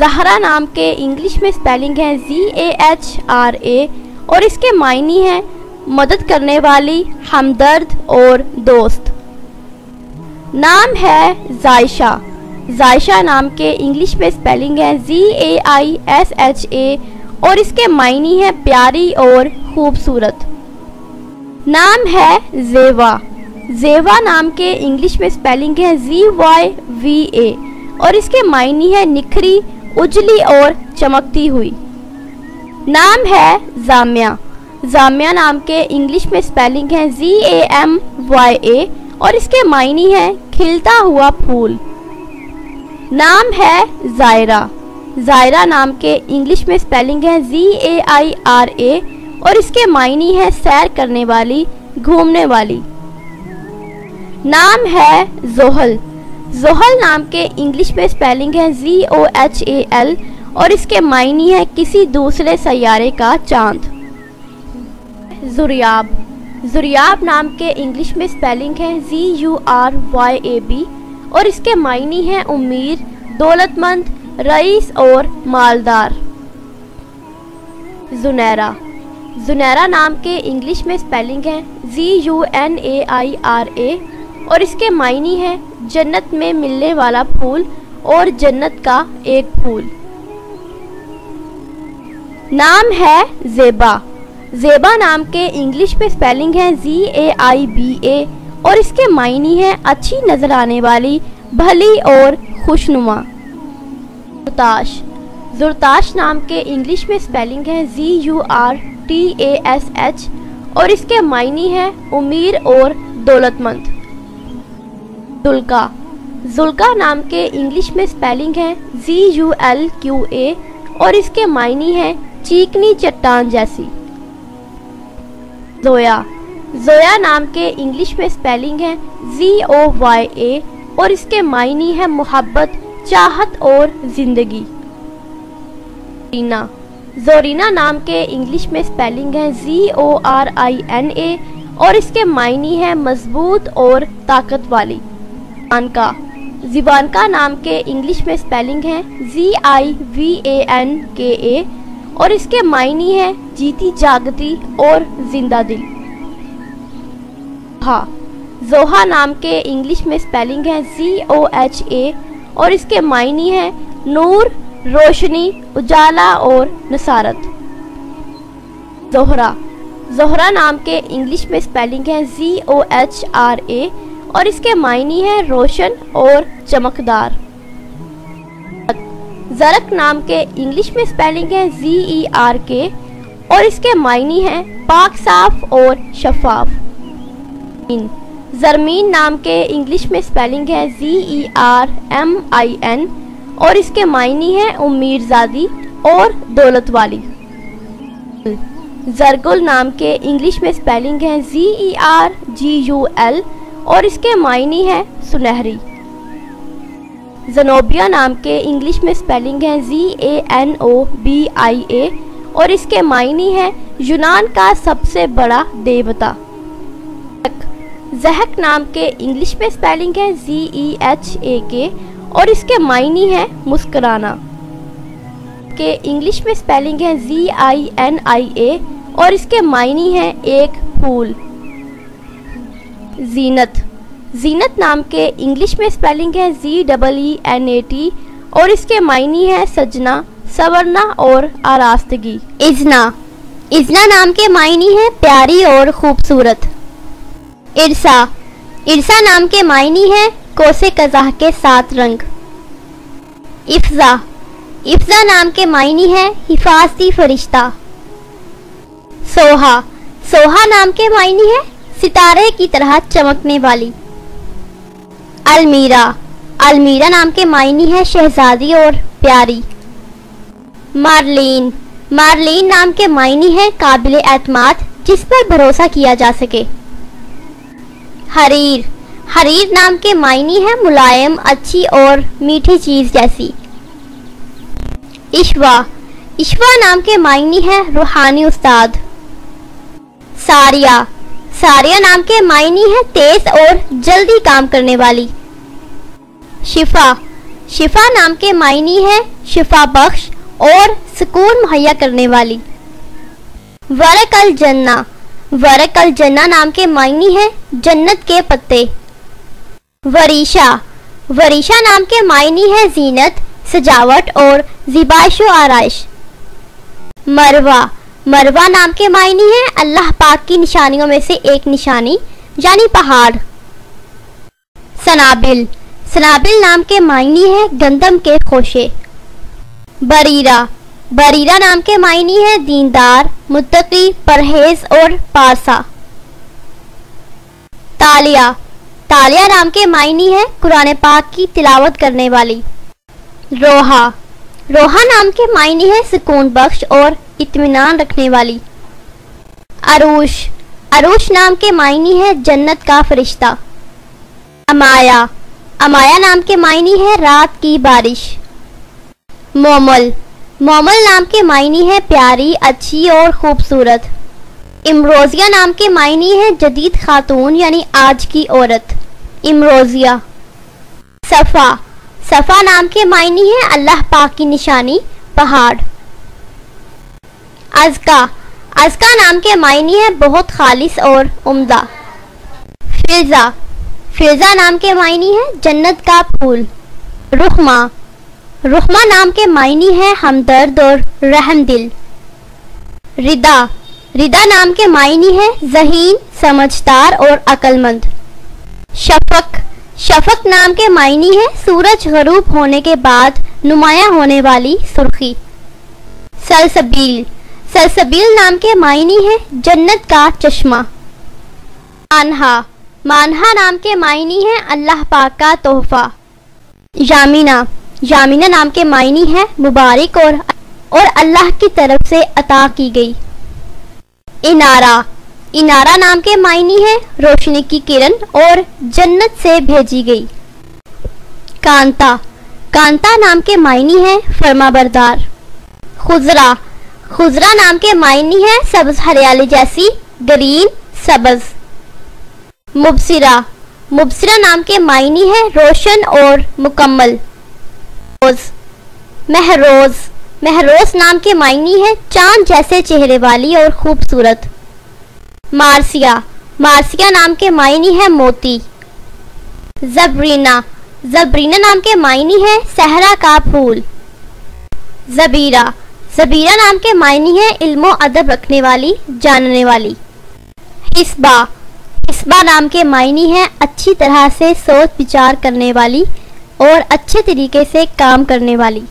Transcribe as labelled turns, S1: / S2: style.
S1: ज़हरा नाम के इंग्लिश में स्पेलिंग है ZAHRA और इसके मायने हैं मदद करने वाली, हमदर्द और दोस्त। नाम है जायशा। जायशा नाम के इंग्लिश में स्पेलिंग है ZAISHA और इसके मायने हैं प्यारी और खूबसूरत। नाम है ज़ेवा। ज़ेवा नाम के इंग्लिश में स्पेलिंग है ZYVA और इसके मायने हैं निखरी, उजली और चमकती हुई। नाम है जामिया। जामिया नाम के इंग्लिश में स्पेलिंग है ZAMYA और इसके मायने हैं खिलता हुआ फूल। नाम है जायरा। जायरा नाम के इंग्लिश में स्पेलिंग है ZAIRA और इसके मायने हैं सैर करने वाली, घूमने वाली। नाम है जोहल। जोहल नाम के इंग्लिश में स्पेलिंग है ZOHAL और इसके मायने हैं किसी दूसरे सैयारे का चांद। जुरियाब। जुरियाब नाम के इंग्लिश में स्पेलिंग है ZURYAB और इसके मायने हैं उम्मीर, दौलतमंद, रईस और मालदार। जुनैरा। जुनैरा नाम के इंग्लिश में स्पेलिंग है ZUNAIRA और इसके मायने हैं जन्नत में मिलने वाला फूल और जन्नत का एक फूल। नाम है ज़ेबा। ज़ेबा नाम के इंग्लिश में स्पेलिंग है ZAIBA और इसके मायने हैं अच्छी नजर आने वाली, भली और खुशनुमा। जुरताश। जुरताश नाम के इंग्लिश में स्पेलिंग है ZURTASH और इसके मायने हैं उम्मीर और दौलतमंद। जुल्का। जुल्का नाम के इंग्लिश में स्पेलिंग है ZULQA और इसके मायने हैं चीकनी चट्टान जैसी। जोया। जोया नाम के इंग्लिश में स्पेलिंग है ZOYA और इसके मायने हैं मोहब्बत, चाहत और जिंदगी। जोरीना। जोरीना नाम के इंग्लिश में स्पेलिंग है ZORINA और इसके मायने हैं मजबूत और ताकत वाली। ज़िवानका। ज़िवानका नाम के इंग्लिश में स्पेलिंग है ZIVANKA और इसके मायने हैं जीती जागती और जिंदा दिल। जोहा। जोहा नाम के इंग्लिश में स्पेलिंग है ZOHA और इसके मायने हैं नूर, रोशनी, उजाला और नसारत। जोहरा। जोहरा नाम के इंग्लिश में स्पेलिंग है ZOHRA और इसके मायने हैं रोशन और चमकदार। ज़रक नाम के इंग्लिश में स्पेलिंग है ZERK और इसके मायने हैं पाक, साफ और शफाफ। ज़रमीन नाम के इंग्लिश में स्पेलिंग है ZERMIN और इसके मायने हैं उम्मीरजादी और दौलत वाली। ज़रगुल नाम के इंग्लिश में स्पेलिंग है ZERGUL और इसके मायने हैं सुनहरी। ज़नोबिया नाम के इंग्लिश में स्पेलिंग है ZANOBIA और इसके मायने हैं यूनान का सबसे बड़ा देवता। ज़हक नाम के इंग्लिश में स्पेलिंग है ZEHAK और इसके मायने हैं मुस्कुराना। के इंग्लिश में स्पेलिंग है ZINIA और इसके मायने हैं एक फूल। जीनत। जीनत नाम के इंग्लिश में स्पेलिंग है ZEENAT और इसके मायने हैं सजना, संवरना और आरास्तगी। इज़ना। इज़ना नाम के मायने हैं प्यारी और खूबसूरत। इरसा। इरसा नाम के मायने हैं कोसे कज़ाह के 7 रंग। इफ्जा। इफ्जा नाम के मायने हैं हिफाजती फरिश्ता। सोहा। सोहा नाम के मायने हैं सितारे की तरह चमकने वाली। अलमीरा। अलमीरा नाम के मायने हैं शहजादी और प्यारी। मार्लिन। मार्लिन नाम के मायने हैं काबिल एतमाद, जिस पर भरोसा किया जा सके। हरीर। हरीर नाम के मायने हैं मुलायम, अच्छी और मीठी चीज जैसी। इश्वा। इश्वा नाम के मायने हैं रूहानी उस्ताद। सारिया। सारिया नाम के मायने हैं तेज और जल्दी काम करने वाली। शिफा। शिफा नाम के मायनी है शिफा बख्श और सुकून मुहैया करने वाली। वरकल जन्ना, वरकल जन्ना नाम के मायनी है जन्नत के पत्ते। वरीशा, वरीशा नाम के मायनी है जीनत, सजावट और ज़िबाइश व आराइश। मरवा, मरवा नाम के मायनी है अल्लाह पाक की निशानियों में से एक निशानी यानी पहाड़। सनाबिल, सनाबिल नाम के मायनी है गंदम के खोशे। बरीरा, बरीरा नाम के मायनी है दीनदार, मुत्तकी, परहेज और पारसा। तालिया, तालिया नाम के मायनी है कुरान पाक की तिलावत करने वाली। रोहा, रोहा नाम के मायनी है सुकून बख्श और इत्मीनान रखने वाली। अरूश, अरूश नाम के मायनी है जन्नत का फरिश्ता। अमाया, अमाया नाम के मायनी है रात की बारिश। मोमल, मोमल नाम के मायनी है प्यारी, अच्छी और खूबसूरत। इमरोजिया नाम के मायनी है जदीद खातून यानी आज की औरत। इमरोजिया। सफ़ा, सफ़ा नाम के मायनी है अल्लाह पाक की निशानी पहाड़। अज़का, अज़का नाम के मायनी है बहुत खालिस और उम्दा। फिज़ा, फिज़ा नाम के मायनी है जन्नत का फूल। रुखमा, रुखमा नाम के मायनी है हमदर्द और रहमदिल। रिदा, रिदा नाम के मायनी है ज़हीन, समझदार और अक्लमंद। शफक, शफक नाम के मायनी है सूरज गरूब होने के बाद नुमाया होने वाली सुर्खी। सलसबील, सलसबील नाम के मायनी है जन्नत का चश्मा। मानहा, मानहा नाम के मायनी है अल्लाह पाक का तोहफा। यामिना, यामिना नाम के मायनी है मुबारक और अल्लाह की तरफ से अता की गई। इनारा, इनारा नाम के मायनी है रोशनी की किरण और जन्नत से भेजी गई। कांता, कांता नाम के मायनी है फरमाबरदार। खुजरा, खुजरा नाम के मायनी है सब्ज हरियाली जैसी, ग्रीन, सब्ज। मुबसिरा, मुबसिरा नाम के मायनी है रोशन और मुकम्मल। महरोज, महरोज नाम के मायनी है चांद जैसे चेहरे वाली और खूबसूरत। मार्सिया, मार्सिया नाम के मायनी है मोती। जबरीना, जबरीना नाम के मायनी है सहरा का फूल। जबीरा, जबीरा नाम के मायनी है इल्मो अदब रखने वाली, जानने वाली। हिस्बा, हिस्बा नाम के मायनी है अच्छी तरह से सोच विचार करने वाली और अच्छे तरीके से काम करने वाली।